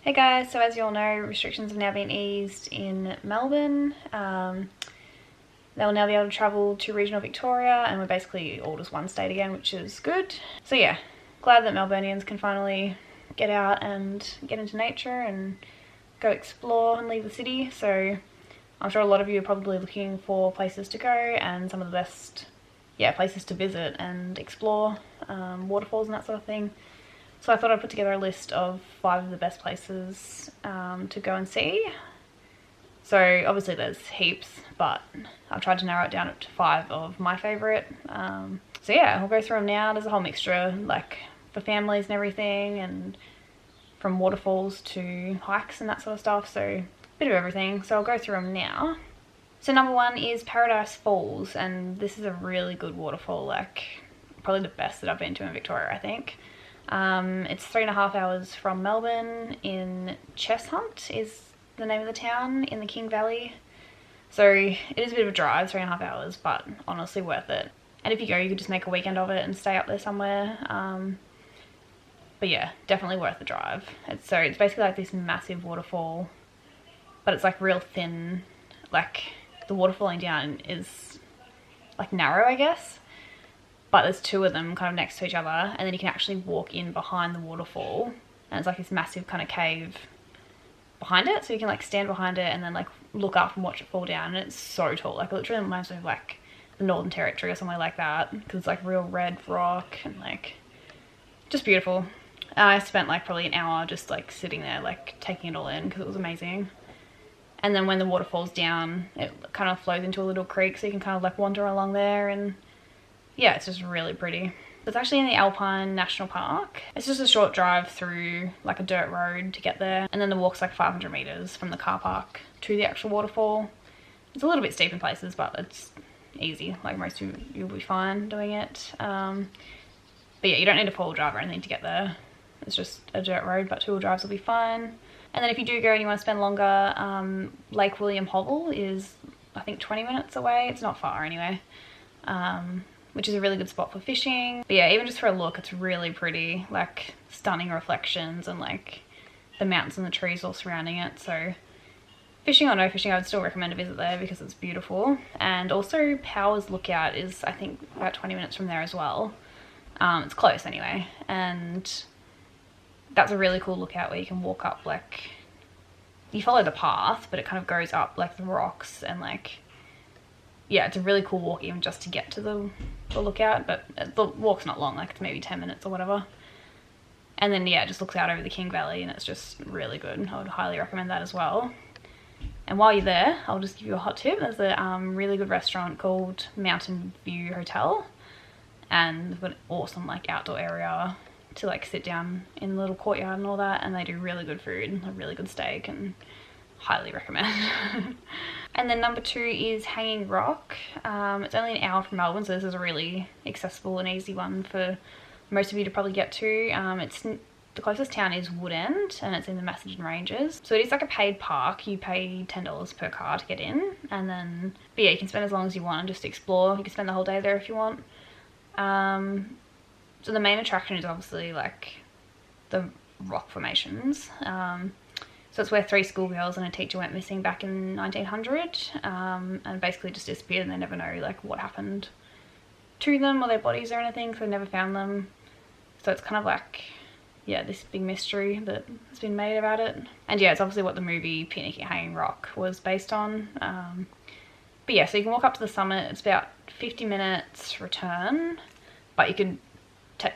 Hey guys, so as you all know, restrictions have now been eased in Melbourne. They'll now be able to travel to regional Victoria, and we're basically all just one state again, which is good. So yeah, glad that Melburnians can finally get out and get into nature and go explore and leave the city. So I'm sure a lot of you are probably looking for places to go and some of the best places to visit and explore, waterfalls and that sort of thing. So I thought I'd put together a list of 5 of the best places to go and see. So obviously there's heaps, but I've tried to narrow it down to 5 of my favourite. So yeah, we'll go through them now. There's a whole mixture, like for families and everything, and from waterfalls to hikes and that sort of stuff, so a bit of everything. So I'll go through them now. So number 1 is Paradise Falls, and this is a really good waterfall, like probably the best that I've been to in Victoria, I think. It's 3.5 hours from Melbourne. In Cheshunt is the name of the town in the King Valley. So it is a bit of a drive, 3.5 hours, but honestly worth it. And if you go, you could just make a weekend of it and stay up there somewhere. But yeah, definitely worth the drive. It's basically like this massive waterfall, but it's like real thin. Like the water falling down is like narrow, I guess. But there's 2 of them kind of next to each other, and then you can actually walk in behind the waterfall, and it's like this massive kind of cave behind it, so you can like stand behind it and then like look up and watch it fall down, and it's so tall. Like it literally reminds me of like the Northern Territory or somewhere like that, because it's like real red rock and like just beautiful. I spent like probably an hour just like sitting there like taking it all in because it was amazing. And then when the water falls down, it kind of flows into a little creek, so you can kind of like wander along there, and yeah, it's just really pretty. It's actually in the Alpine National Park. It's just a short drive through like a dirt road to get there, and then the walk's like 500 meters from the car park to the actual waterfall. It's a little bit steep in places, but it's easy. Like most of you'll be fine doing it. But yeah, you don't need a 4-wheel drive or anything to get there. It's just a dirt road, but 2-wheel drives will be fine. And then if you do go and you want to spend longer, Lake William HOVELL is I think 20 minutes away. It's not far anyway. Which is a really good spot for fishing. But yeah, even just for a look, it's really pretty, like stunning reflections and like the mountains and the trees all surrounding it. So fishing or no fishing, I would still recommend a visit there because it's beautiful. And also Powers Lookout is I think about 20 minutes from there as well. It's close anyway, and that's a really cool lookout where you can walk up, like you follow the path, but it kind of goes up like the rocks, and like yeah, it's a really cool walk even just to get to the lookout, but the walk's not long, like it's maybe 10 minutes or whatever. And then yeah, it just looks out over the King Valley, and it's just really good. I would highly recommend that as well. And while you're there, I'll just give you a hot tip. There's a really good restaurant called Mountain View Hotel, and they've got an awesome like outdoor area to like sit down in the little courtyard and all that, and they do really good food, a really good steak, and highly recommend. And then number 2 is Hanging Rock. It's only an hour from Melbourne, so this is a really accessible and easy one for most of you to probably get to. The closest town is Woodend, and it's in the Macedon Ranges. So it is like a paid park. You pay $10 per car to get in, and then but yeah, you can spend as long as you want and just explore. You can spend the whole day there if you want. So the main attraction is obviously like the rock formations. So it's where 3 schoolgirls and a teacher went missing back in 1900, and basically just disappeared, and they never know like what happened to them or their bodies or anything, because they never found them. So it's kind of like, yeah, this big mystery that has been made about it. And yeah, it's obviously what the movie Picnic at Hanging Rock was based on. But yeah, so you can walk up to the summit. It's about 50 minutes return, but you can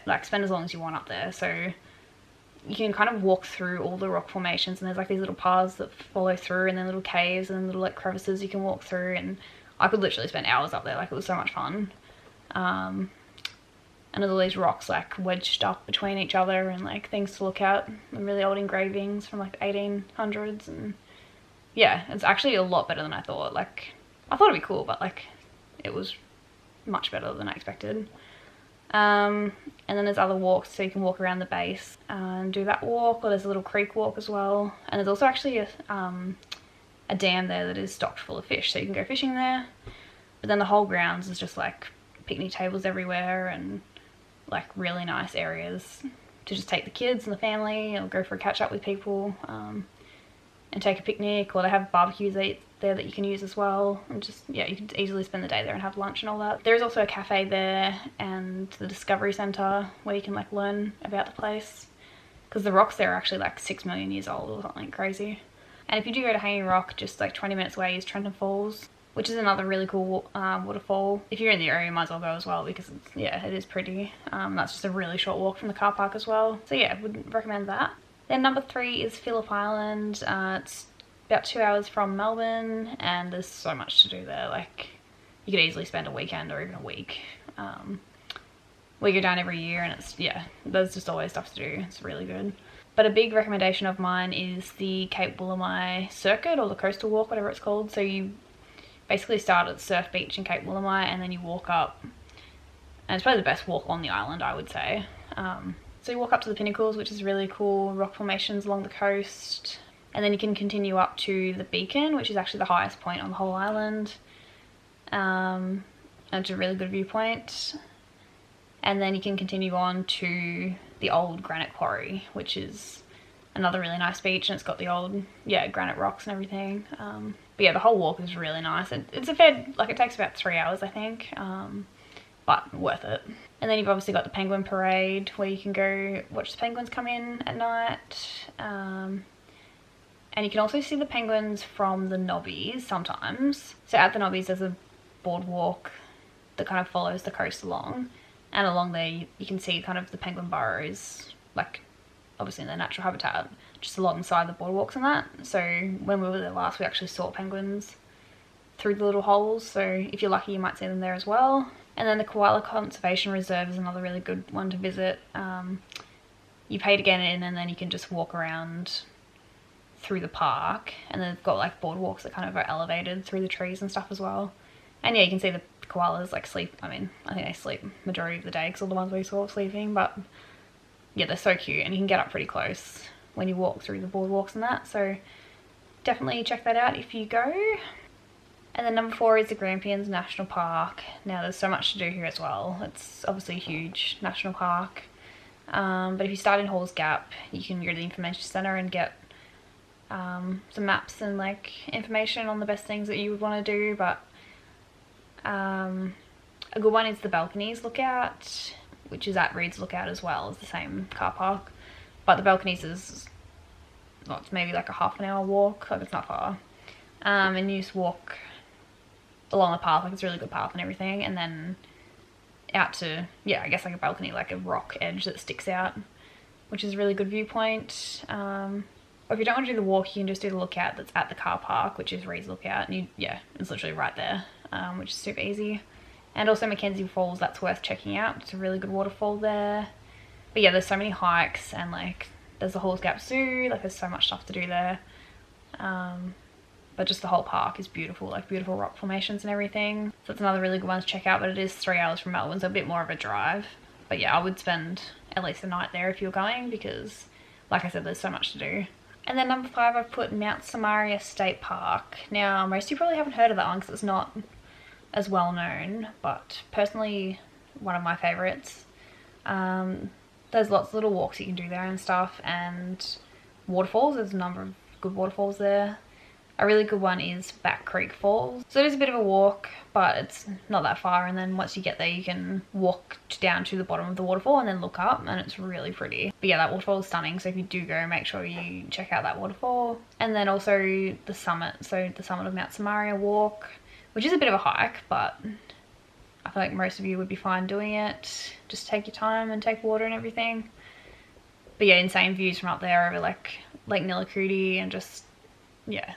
like spend as long as you want up there. So you can kind of walk through all the rock formations, and there's like these little paths that follow through, and then little caves and little like crevices you can walk through, and I could literally spend hours up there. Like it was so much fun. And there's all these rocks like wedged up between each other, and like things to look at, and really old engravings from like the 1800s, and yeah, it's actually a lot better than I thought. Like I thought it'd be cool, but like it was much better than I expected. And then there's other walks, so you can walk around the base and do that walk, or there's a little creek walk as well. And there's also actually a dam there that is stocked full of fish, so you can go fishing there. But then the whole grounds is just like picnic tables everywhere, and like really nice areas to just take the kids and the family, or go for a catch up with people, and take a picnic, or they have barbecues there that you can use as well, and just, yeah, you can easily spend the day there and have lunch and all that. There is also a cafe there and the Discovery Centre where you can like learn about the place, because the rocks there are actually like 6 million years old or something crazy. And if you do go to Hanging Rock, just like 20 minutes away is TRENTHAM Falls, which is another really cool waterfall. If you're in the area, you might as well go as well, because it's, yeah, it is pretty. That's just a really short walk from the car park as well. So yeah, would recommend that. Then number 3 is PHILLIP Island. It's about 2 hours from Melbourne, and there's so much to do there. Like, you could easily spend a weekend or even a week. We go down every year, and it's, yeah, there's just always stuff to do. It's really good. But a big recommendation of mine is the Cape Woolamai circuit, or the coastal walk, whatever it's called. So you basically start at Surf Beach in Cape Woolamai, and then you walk up, and it's probably the best walk on the island, I would say. So you walk up to the pinnacles, which is really cool, rock formations along the coast, and then you can continue up to the beacon, which is actually the highest point on the whole island. And it's a really good viewpoint. And then you can continue on to the old granite quarry, which is another really nice beach, and it's got the old, yeah, granite rocks and everything. But yeah, the whole walk is really nice. It's a fair, like, it takes about 3 hours, I think, but worth it. And then you've obviously got the penguin parade, where you can go watch the penguins come in at night. And you can also see the penguins from the Nobbies sometimes. So at the Nobbies there's a boardwalk that kind of follows the coast along. And along there you can see kind of the penguin burrows, like obviously in their natural habitat, just alongside the boardwalks and that. So when we were there last, we actually saw penguins through the little holes. So if you're lucky, you might see them there as well. And then the Koala Conservation Reserve is another really good one to visit. You pay to get in, and then you can just walk around through the park. And then they've got like boardwalks that kind of are elevated through the trees and stuff as well. And yeah, you can see the koalas like sleep. I mean, I think they sleep majority of the day, because all the ones we saw were sleeping. But yeah, they're so cute, and you can get up pretty close when you walk through the boardwalks and that. So definitely check that out if you go. And then number 4 is the Grampians National Park. Now there's so much to do here as well. It's obviously a huge national park. But if you start in Halls Gap, you can go to the information centre and get some maps and like information on the best things that you would want to do. But a good one is the Balconies Lookout, which is at Reed's Lookout as well. It's the same car park. But the Balconies is, well, it's maybe like a half an hour walk, like it's not far. And you just walk along the path, like it's a really good path and everything, and then out to, yeah, I guess like a balcony, like a rock edge that sticks out, which is a really good viewpoint. Or if you don't want to do the walk, you can just do the lookout that's at the car park, which is Reed's Lookout, and you, yeah, it's literally right there, which is super easy. And also MACKENZIE Falls, that's worth checking out. It's a really good waterfall there. But yeah, there's so many hikes, and like there's the Halls Gap Zoo, like there's so much stuff to do there. But just the whole park is beautiful, like beautiful rock formations and everything. So it's another really good one to check out, but it is 3 hours from Melbourne, so a bit more of a drive. But yeah, I would spend at least a night there if you're going, because like I said, there's so much to do. And then number 5, I've put Mount Samaria State Park. Now, most of you probably haven't heard of that one because it's not as well known, but personally, one of my favourites. There's lots of little walks you can do there and stuff, and waterfalls. There's a number of good waterfalls there. A really good one is Back Creek Falls. So it is a bit of a walk, but it's not that far, and then once you get there you can walk down to the bottom of the waterfall and then look up, and it's really pretty. But yeah, that waterfall is stunning, so if you do go, make sure you check out that waterfall. And then also the summit, so the summit of Mount Samaria walk, which is a bit of a hike, but I feel like most of you would be fine doing it. Just take your time and take water and everything. But yeah, insane views from up there over like Lake Nillikudi, and just, yeah,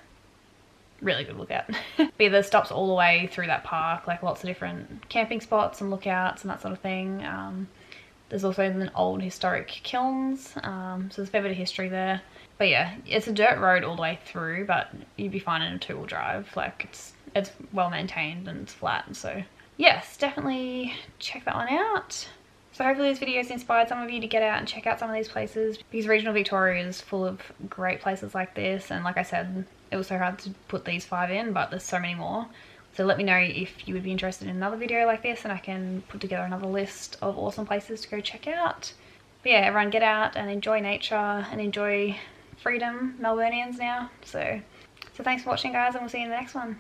really good lookout. But yeah, there's stops all the way through that park, like lots of different camping spots and lookouts and that sort of thing. There's also an old historic kilns, so there's a fair bit of history there. But yeah, it's a dirt road all the way through, but you'd be fine in a 2-wheel drive. Like it's well maintained and it's flat, so yes, definitely check that one out. So hopefully this video has inspired some of you to get out and check out some of these places, because regional Victoria is full of great places like this. And like I said, it was so hard to put these 5 in, but there's so many more. So let me know if you would be interested in another video like this, and I can put together another list of awesome places to go check out. But yeah, everyone get out and enjoy nature and enjoy freedom, Melburnians now. So thanks for watching, guys, and we'll see you in the next one.